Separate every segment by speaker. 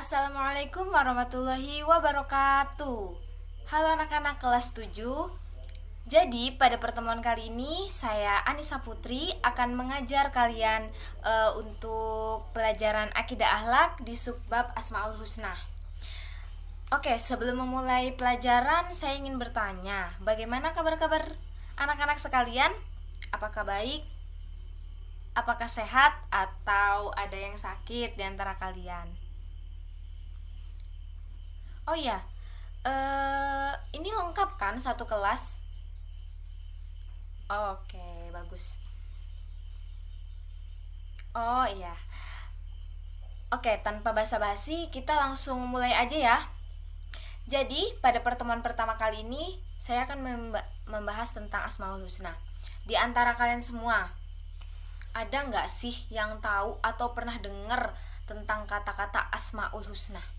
Speaker 1: Assalamualaikum warahmatullahi wabarakatuh. Halo anak-anak kelas 7. Jadi pada pertemuan kali ini saya Anissa Putri akan mengajar kalian untuk pelajaran akidah akhlak di subbab Asmaul Husna. Oke, sebelum memulai pelajaran saya ingin bertanya, bagaimana kabar-kabar anak-anak sekalian? Apakah baik? Apakah sehat atau ada yang sakit di antara kalian? Oh iya, ini lengkap kan satu kelas? Oke, bagus. Oh iya. Oke, tanpa basa-basi kita langsung mulai aja ya. Jadi, pada pertemuan pertama kali ini saya akan membahas tentang Asmaul Husna. Di antara kalian semua, ada nggak sih yang tahu atau pernah dengar tentang kata-kata Asmaul Husna?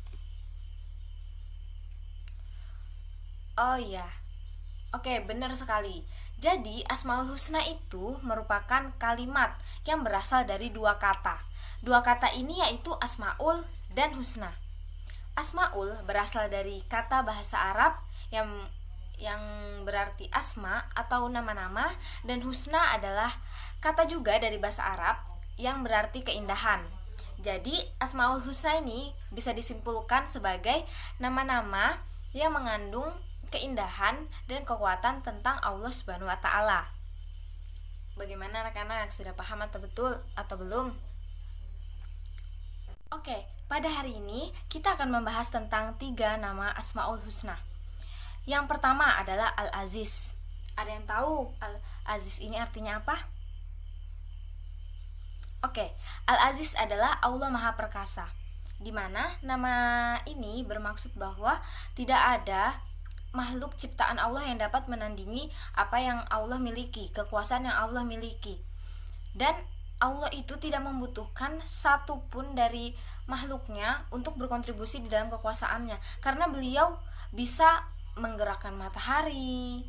Speaker 1: Oh iya. Oke, benar sekali. Jadi, Asmaul Husna itu merupakan kalimat yang berasal dari dua kata. Dua kata ini yaitu Asmaul dan Husna. Asmaul berasal dari kata bahasa Arab yang berarti asma atau nama-nama, dan husna adalah kata juga dari bahasa Arab yang berarti keindahan. Jadi, Asmaul Husna ini bisa disimpulkan sebagai nama-nama yang mengandung keindahan dan kekuatan tentang Allah Subhanahu wa taala. Bagaimana anak-anak, sudah paham atau betul atau belum? Oke, pada hari ini kita akan membahas tentang 3 nama Asmaul Husna. Yang pertama adalah Al-Aziz. Ada yang tahu Al-Aziz ini artinya apa? Oke, Al-Aziz adalah Allah Maha Perkasa, di mana nama ini bermaksud bahwa tidak ada makhluk ciptaan Allah yang dapat menandingi apa yang Allah miliki, kekuasaan yang Allah miliki. Dan Allah itu tidak membutuhkan satupun dari makhluknya untuk berkontribusi di dalam kekuasaannya, karena beliau bisa menggerakkan matahari,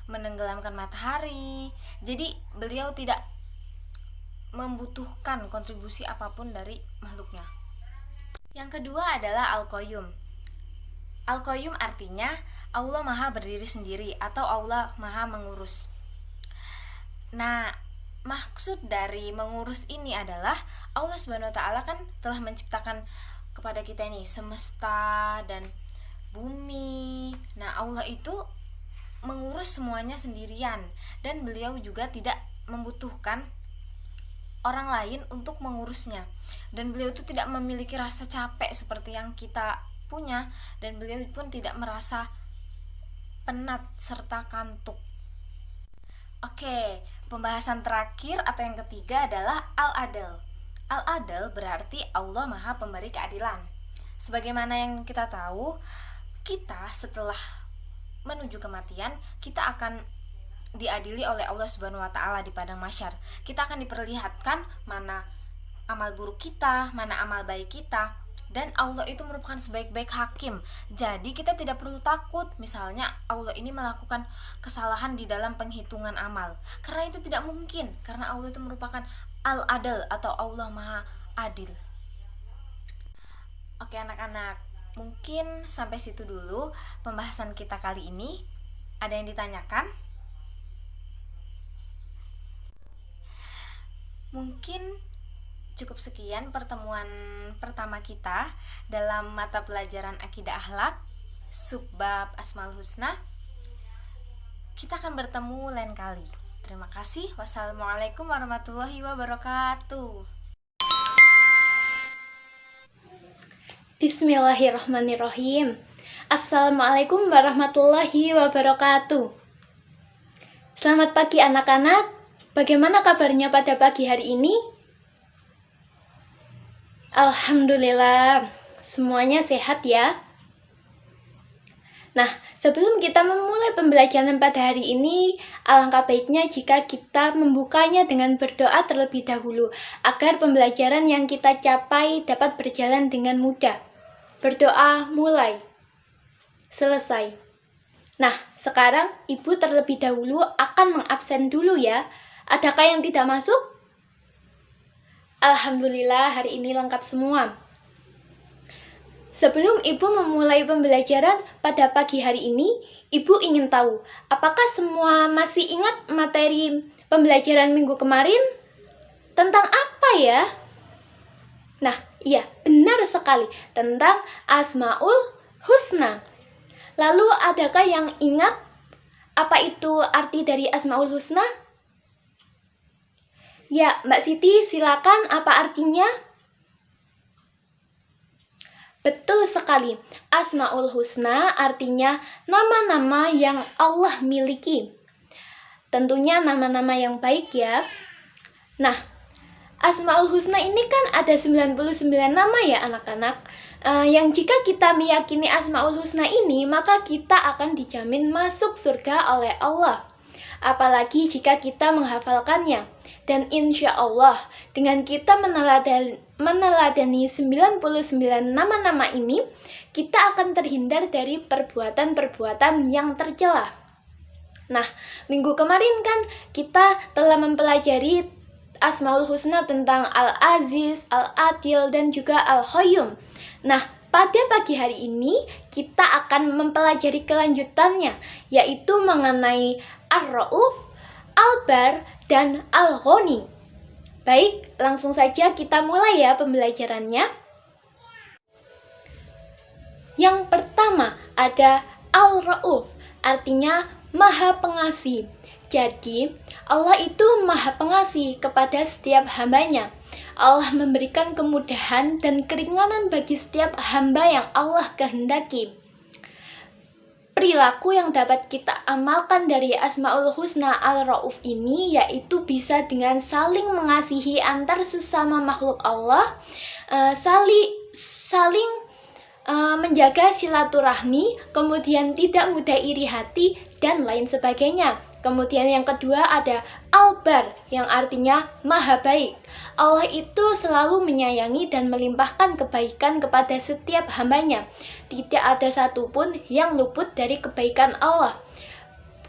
Speaker 1: menenggelamkan matahari. Jadi beliau tidak membutuhkan kontribusi apapun dari makhluknya. Yang kedua adalah Al-Qayyum. Al-Qayyum artinya Allah Maha berdiri sendiri atau Allah Maha mengurus. Nah, maksud dari mengurus ini adalah Allah Subhanahu wa taala kan telah menciptakan kepada kita ini semesta dan bumi. Nah, Allah itu mengurus semuanya sendirian, dan beliau juga tidak membutuhkan orang lain untuk mengurusnya. Dan beliau itu tidak memiliki rasa capek seperti yang kita punya, dan beliau pun tidak merasa penat serta kantuk. Oke, pembahasan terakhir atau yang ketiga adalah Al-Adl. Al-Adl berarti Allah Maha Pemberi Keadilan. Sebagaimana yang kita tahu, kita setelah menuju kematian, kita akan diadili oleh Allah Subhanahu wa taala di padang mahsyar. Kita akan diperlihatkan mana amal buruk kita, mana amal baik kita, dan Allah itu merupakan sebaik-baik hakim. Jadi kita tidak perlu takut misalnya Allah ini melakukan kesalahan di dalam penghitungan amal, karena itu tidak mungkin, karena Allah itu merupakan Al-Adl atau Allah Maha Adil. Oke anak-anak, mungkin sampai situ dulu pembahasan kita kali ini. Ada yang ditanyakan? Mungkin cukup sekian pertemuan pertama kita dalam mata pelajaran akidah akhlak subbab Asmaul Husna. Kita akan bertemu lain kali. Terima kasih. Wassalamualaikum warahmatullahi wabarakatuh.
Speaker 2: Bismillahirrahmanirrahim. Assalamualaikum warahmatullahi wabarakatuh. Selamat pagi anak-anak. Bagaimana kabarnya pada pagi hari ini? Alhamdulillah, semuanya sehat ya. Nah, sebelum kita memulai pembelajaran pada hari ini, alangkah baiknya jika kita membukanya dengan berdoa terlebih dahulu, agar pembelajaran yang kita capai dapat berjalan dengan mudah. Berdoa mulai. Selesai. Nah, sekarang Ibu terlebih dahulu akan mengabsen dulu ya. Adakah yang tidak masuk? Alhamdulillah hari ini lengkap semua. Sebelum Ibu memulai pembelajaran pada pagi hari ini, Ibu ingin tahu, apakah semua masih ingat materi pembelajaran minggu kemarin? Tentang apa ya? Nah, iya, benar sekali, tentang Asmaul Husna. Lalu, adakah yang ingat apa itu arti dari Asmaul Husna? Ya, Mbak Siti, silakan, apa artinya? Betul sekali, Asmaul Husna artinya nama-nama yang Allah miliki. Tentunya nama-nama yang baik ya. Nah, Asmaul Husna ini kan ada 99 nama ya anak-anak. Yang jika kita meyakini Asmaul Husna ini, maka kita akan dijamin masuk surga oleh Allah. Apalagi jika kita menghafalkannya. Dan insya Allah, dengan kita meneladani 99 nama-nama ini, kita akan terhindar dari perbuatan-perbuatan yang tercela. Nah, minggu kemarin kan kita telah mempelajari Asmaul Husna tentang Al-Aziz, Al-Adil, dan juga Al-Qayyum. Nah, pada pagi hari ini kita akan mempelajari kelanjutannya, yaitu mengenai Ar-Ra'uf, Al-Bar, dan Al-Ghani. Baik, langsung saja kita mulai ya pembelajarannya. Yang pertama ada Al-Ra'uf, artinya Maha Pengasih. Jadi, Allah itu Maha Pengasih kepada setiap hambanya. Allah memberikan kemudahan dan keringanan bagi setiap hamba yang Allah kehendaki. Perilaku yang dapat kita amalkan dari Asmaul Husna Al-Ra'uf ini yaitu bisa dengan saling mengasihi antar sesama makhluk Allah, saling menjaga silaturahmi, kemudian tidak mudah iri hati, dan lain sebagainya. Kemudian yang kedua ada Al-Bar, yang artinya maha baik. Allah itu selalu menyayangi dan melimpahkan kebaikan kepada setiap hambanya. Tidak ada satupun yang luput dari kebaikan Allah.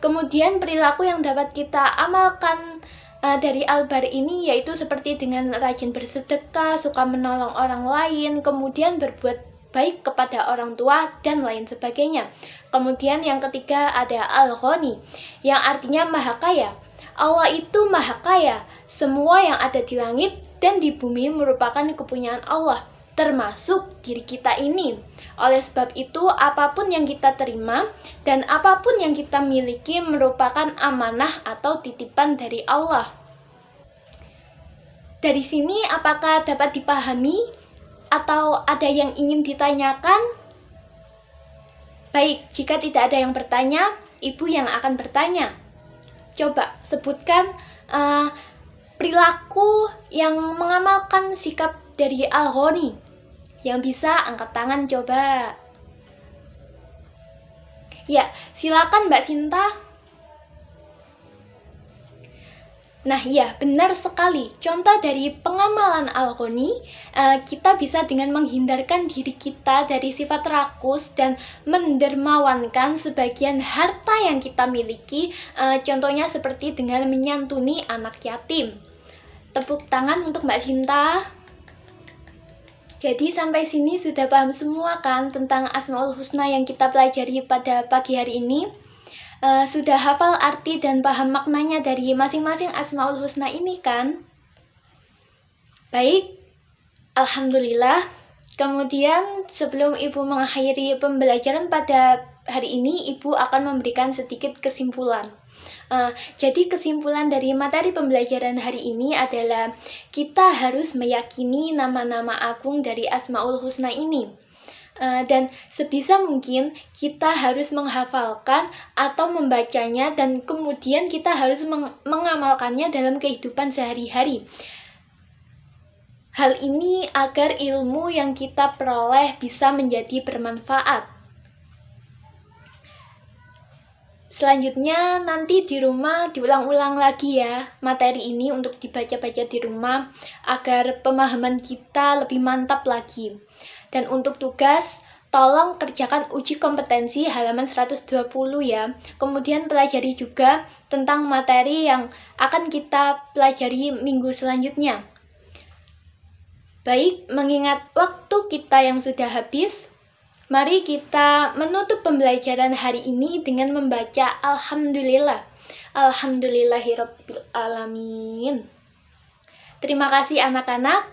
Speaker 2: Kemudian perilaku yang dapat kita amalkan dari Al-Bar ini yaitu seperti dengan rajin bersedekah, suka menolong orang lain, kemudian berbuat baik kepada orang tua, dan lain sebagainya. Kemudian yang ketiga ada Al-Ghani, yang artinya maha kaya. Allah itu maha kaya. Semua yang ada di langit dan di bumi merupakan kepunyaan Allah, termasuk diri kita ini. Oleh sebab itu, apapun yang kita terima dan apapun yang kita miliki merupakan amanah atau titipan dari Allah. Dari sini, apakah dapat dipahami? Atau ada yang ingin ditanyakan? Baik, jika tidak ada yang bertanya, Ibu yang akan bertanya. Coba sebutkan perilaku yang mengamalkan sikap dari Al-Ghani. Yang bisa angkat tangan coba. Ya, silakan Mbak Sinta. Nah ya, benar sekali. Contoh dari pengamalan Al-Ghani, kita bisa dengan menghindarkan diri kita dari sifat rakus dan mendermawankan sebagian harta yang kita miliki. Contohnya seperti dengan menyantuni anak yatim. Tepuk tangan untuk Mbak Sinta. Jadi sampai sini sudah paham semua kan tentang Asmaul Husna yang kita pelajari pada pagi hari ini? Sudah hafal arti dan paham maknanya dari masing-masing Asmaul Husna ini kan? Baik, Alhamdulillah. Kemudian sebelum Ibu mengakhiri pembelajaran pada hari ini, Ibu akan memberikan sedikit kesimpulan. Jadi kesimpulan dari materi pembelajaran hari ini adalah kita harus meyakini nama-nama agung dari Asmaul Husna ini. Dan sebisa mungkin kita harus menghafalkan atau membacanya dan kemudian kita harus mengamalkannya dalam kehidupan sehari-hari. Hal ini agar ilmu yang kita peroleh bisa menjadi bermanfaat. Selanjutnya nanti di rumah diulang-ulang lagi ya materi ini untuk dibaca-baca di rumah agar pemahaman kita lebih mantap lagi. Dan untuk tugas, tolong kerjakan uji kompetensi halaman 120 ya. Kemudian pelajari juga tentang materi yang akan kita pelajari minggu selanjutnya. Baik, mengingat waktu kita yang sudah habis, Mari kita menutup pembelajaran hari ini dengan membaca Alhamdulillah. Alhamdulillahirabbil alamin. Terima kasih anak-anak.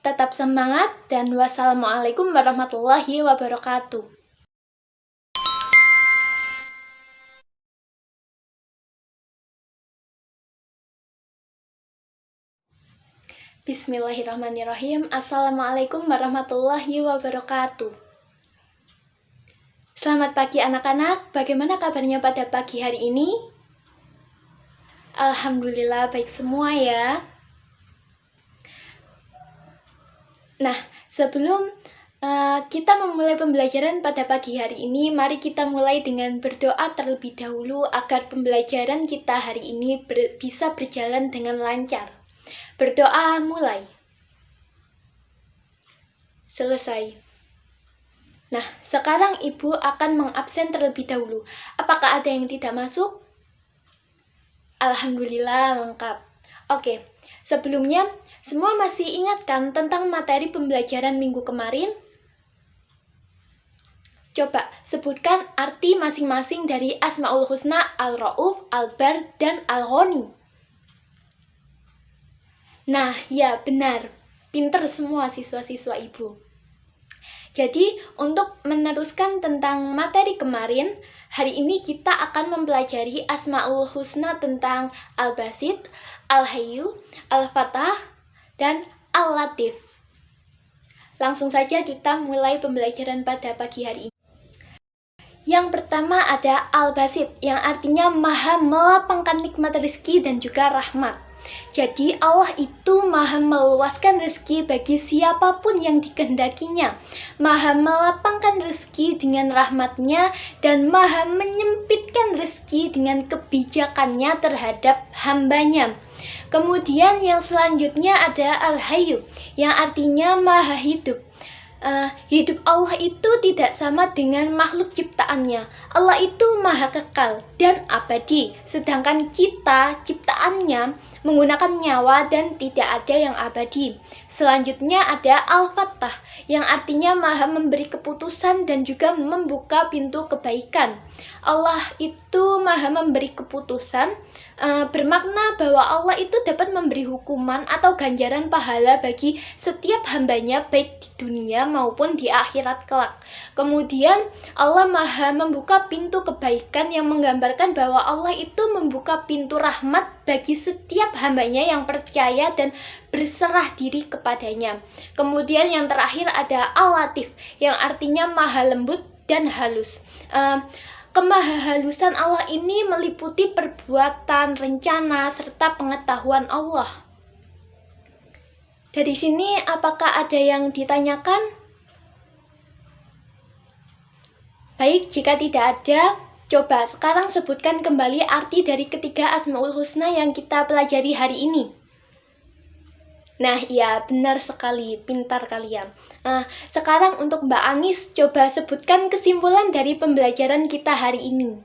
Speaker 2: Tetap semangat dan wassalamualaikum warahmatullahi wabarakatuh. Bismillahirrahmanirrahim. Assalamualaikum warahmatullahi wabarakatuh. Selamat pagi anak-anak. Bagaimana kabarnya pada pagi hari ini? Alhamdulillah baik semua ya. Nah, sebelum kita memulai pembelajaran pada pagi hari ini, mari kita mulai dengan berdoa terlebih dahulu agar pembelajaran kita hari ini bisa berjalan dengan lancar. Berdoa mulai. Selesai. Nah, sekarang Ibu akan mengabsen terlebih dahulu. Apakah ada yang tidak masuk? Alhamdulillah lengkap. Oke, sebelumnya semua masih ingat kan tentang materi pembelajaran minggu kemarin? Coba sebutkan arti masing-masing dari Asmaul Husna, Al-Rauf, Al-Bar, dan Al-Ghani. Nah, ya benar. Pinter semua siswa-siswa Ibu. Jadi, untuk meneruskan tentang materi kemarin, hari ini kita akan mempelajari Asmaul Husna tentang Al-Basit, Al-Hayyu, Al-Fatah, dan Al-Latif. Langsung saja kita mulai pembelajaran pada pagi hari ini. Yang pertama ada Al-Basit, yang artinya maha melapangkan nikmat rezeki dan juga rahmat. Jadi Allah itu maha meluaskan rezeki bagi siapapun yang dikehendakinya, maha melapangkan rezeki dengan rahmatnya, dan maha menyempitkan rezeki dengan kebijakannya terhadap hambanya. Kemudian yang selanjutnya ada Al-Hayyu, yang artinya maha hidup. Hidup Allah itu tidak sama dengan makhluk ciptaannya. Allah itu maha kekal dan abadi, sedangkan kita ciptaannya menggunakan nyawa dan tidak ada yang abadi. Selanjutnya ada Al-Fattah, yang artinya maha memberi keputusan dan juga membuka pintu kebaikan. Allah itu maha memberi keputusan, bermakna bahwa Allah itu dapat memberi hukuman atau ganjaran pahala bagi setiap hambanya baik di dunia maupun di akhirat kelak. Kemudian Allah maha membuka pintu kebaikan, yang menggambarkan bahwa Allah itu membuka pintu rahmat bagi setiap hambanya yang percaya dan berserah diri kepadanya. Kemudian yang terakhir ada Al-Latif, yang artinya maha lembut dan halus. Kemahahalusan Allah ini meliputi perbuatan, rencana, serta pengetahuan Allah. Dari sini apakah ada yang ditanyakan? Baik, jika tidak ada, coba sekarang sebutkan kembali arti dari ketiga Asmaul Husna yang kita pelajari hari ini. Nah, iya, benar sekali, pintar kalian. Sekarang untuk Mbak Anis, coba sebutkan kesimpulan dari pembelajaran kita hari ini.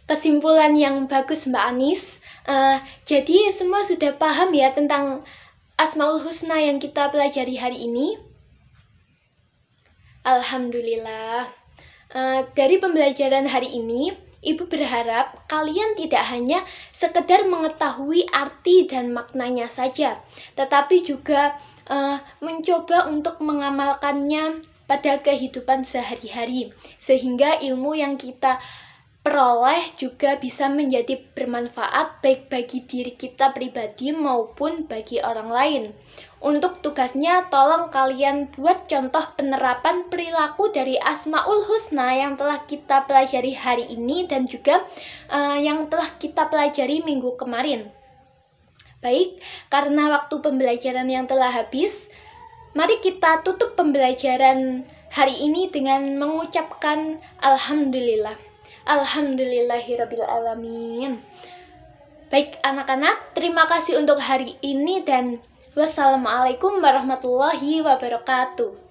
Speaker 2: Kesimpulan yang bagus Mbak Anis. Jadi semua sudah paham ya tentang Asmaul Husna yang kita pelajari hari ini? Alhamdulillah. Dari pembelajaran hari ini, Ibu berharap kalian tidak hanya sekedar mengetahui arti dan maknanya saja, tetapi juga mencoba untuk mengamalkannya pada kehidupan sehari-hari, sehingga ilmu yang kita peroleh juga bisa menjadi bermanfaat baik bagi diri kita pribadi maupun bagi orang lain. Untuk tugasnya, tolong kalian buat contoh penerapan perilaku dari Asmaul Husna yang telah kita pelajari hari ini dan juga yang telah kita pelajari minggu kemarin. Baik, karena waktu pembelajaran yang telah habis, mari kita tutup pembelajaran hari ini dengan mengucapkan Alhamdulillah. Alhamdulillahirabbil alamin. Baik anak-anak, terima kasih untuk hari ini dan wassalamualaikum warahmatullahi wabarakatuh.